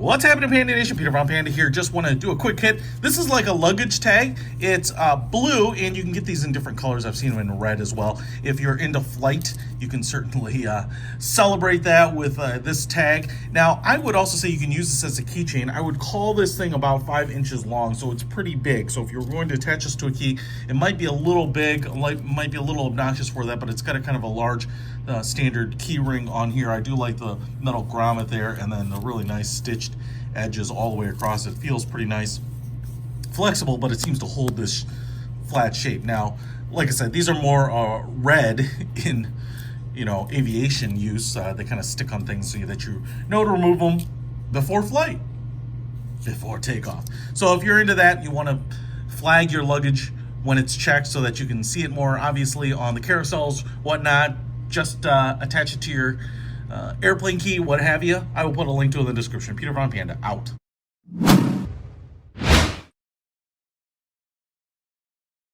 What's happening, Panda Nation? Peter from Panda here. Just want to do a quick hit. This is like a luggage tag. It's blue, and you can get these in different colors. I've seen them in red as well. If you're into flight, you can certainly celebrate that with this tag. Now, I would also say you can use this as a keychain. I would call this thing about 5 inches long, so it's pretty big. So if you're going to attach this to a key, it might be a little big, might be a little obnoxious for that, but it's got a kind of a large standard key ring on here. I do like the metal grommet there, and then the really nice stitched edges all the way across. It feels pretty nice, flexible, but it seems to hold this flat shape. Now, like I said, these are more red in aviation use. They kind of stick on things so that you know to remove them before flight, before takeoff. So if you're into that, you want to flag your luggage when it's checked so that you can see it more obviously on the carousels, whatnot. Just attach it to your airplane key, what have you. I will put a link to it in the description. Peter Von Panda, out.